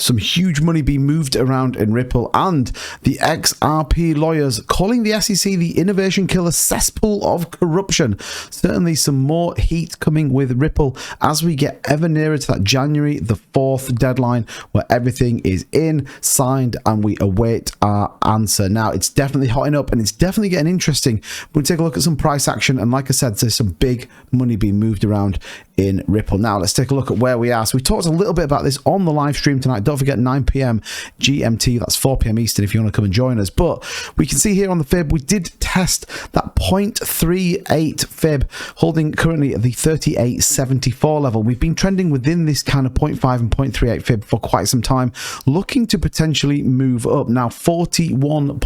some huge money being moved around in Ripple, and the XRP lawyers calling the SEC the innovation killer cesspool of corruption. Certainly some more heat coming with Ripple as we get ever nearer to that January the 4th deadline where everything is in, signed, and we await our answer. Now, it's definitely hotting up and it's definitely getting interesting. We'll take a look at some price action, and like I said, there's some big money being moved around in Ripple. Now, let's take a look at where we are. So we talked a little bit about this on the live stream tonight. Don't forget, 9 p.m. GMT, that's 4 p.m. Eastern if you want to come and join us. But we can see here on the fib, we did test that 0.38 fib, holding currently at the 38.74 level. We've been trending within this kind of 0.5 and 0.38 fib for quite some time, looking to potentially move up. Now, 41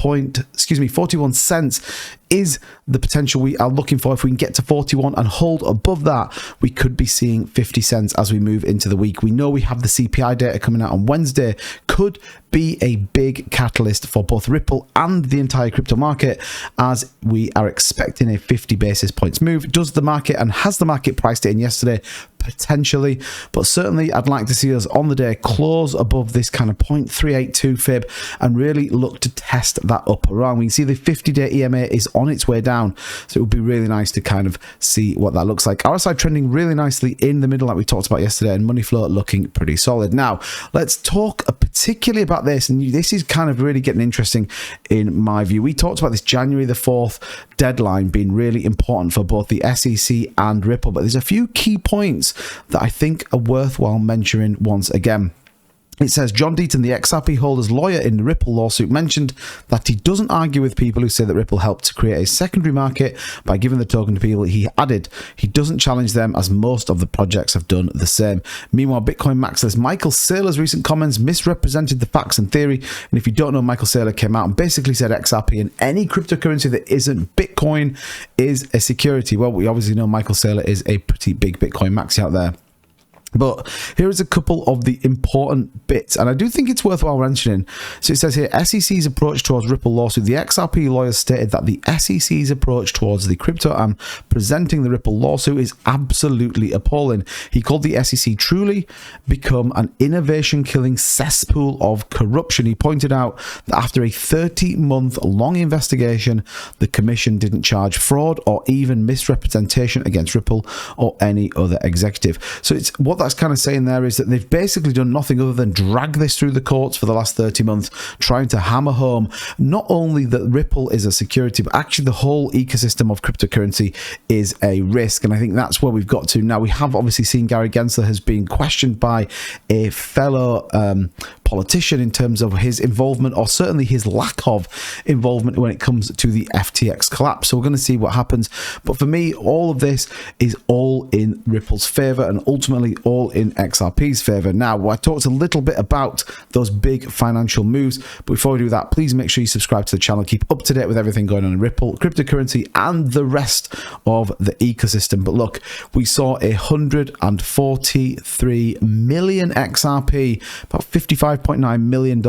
cents is the potential we are looking for. If we can get to 41 and hold above that, we could be seeing 50 cents as we move into the week. We know we have the CPI data coming out on Wednesday, could be a big catalyst for both Ripple and the entire crypto market, as we are expecting a 50 basis points move. Does the market, and has the market priced it in yesterday? Potentially, but certainly I'd like to see us on the day close above this kind of 0.382 fib and really look to test that up around. We can see the 50-day EMA is on its way down, so it would be really nice to kind of see what that looks like. RSI trending really nicely in the middle like we talked about yesterday, and money flow looking pretty solid. Now, let's talk particularly about this, and this is kind of really getting interesting in my view. We talked about this January the 4th deadline being really important for both the SEC and Ripple, but there's a few key points that I think are worthwhile mentioning once again. It says, John Deaton, the XRP holder's lawyer in the Ripple lawsuit, mentioned that he doesn't argue with people who say that Ripple helped to create a secondary market by giving the token to people. He added, he doesn't challenge them, as most of the projects have done the same. Meanwhile, Bitcoin maxilist Michael Saylor's recent comments misrepresented the facts and theory. And if you don't know, Michael Saylor came out and basically said XRP and any cryptocurrency that isn't Bitcoin is a security. Well, we obviously know Michael Saylor is a pretty big Bitcoin maxi out there. But here is a couple of the important bits, and I do think it's worthwhile mentioning. So it says here, SEC's approach towards Ripple lawsuit. The XRP lawyers stated that the SEC's approach towards the crypto and presenting the Ripple lawsuit is absolutely appalling. He called the SEC truly become an innovation-killing cesspool of corruption. He pointed out that after a 30-month long investigation, the commission didn't charge fraud or even misrepresentation against Ripple or any other executive. So it's what that's kind of saying there is that they've basically done nothing other than drag this through the courts for the last 30 months, trying to hammer home not only that Ripple is a security, but actually the whole ecosystem of cryptocurrency is a risk. And I think that's where we've got to. Now, we have obviously seen Gary Gensler has been questioned by a fellow politician in terms of his involvement, or certainly his lack of involvement, when it comes to the FTX collapse. So we're going to see what happens. But for me, all of this is all in Ripple's favor and ultimately all in XRP's favor. Now, I talked a little bit about those big financial moves, but before we do that, please make sure you subscribe to the channel, keep up to date with everything going on in Ripple, cryptocurrency, and the rest of the ecosystem. But look, we saw 143 million XRP, about $55.9 million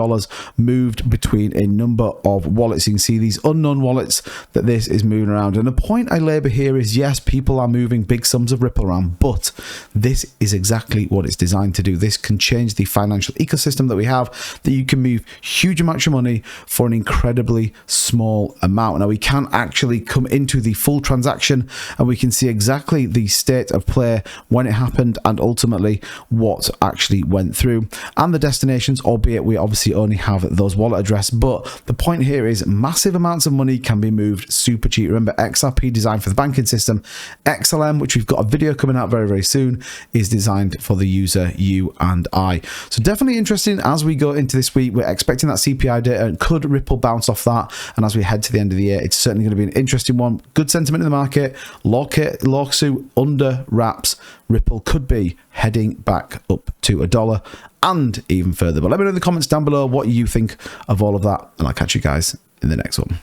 moved between a number of wallets. You can see these unknown wallets that this is moving around. And the point I labor here is, yes, people are moving big sums of Ripple around, but this is exactly what it's designed to do. This can change the financial ecosystem that we have, that you can move huge amounts of money for an incredibly small amount. Now, we can actually come into the full transaction and we can see exactly the state of play when it happened and ultimately what actually went through and the destinations, albeit we obviously only have those wallet address. But the point here is massive amounts of money can be moved super cheap. Remember, XRP designed for the banking system. XLM, which we've got a video coming out very, very soon, is designed for the user, you and I. So definitely interesting as we go into this week. We're expecting that CPI data. Could Ripple bounce off that? And as we head to the end of the year, it's certainly going to be an interesting one. Good sentiment in the market. Lawsuit under wraps. Ripple could be heading back up to $1 and even further. But let me know in the comments down below what you think of all of that, and I'll catch you guys in the next one.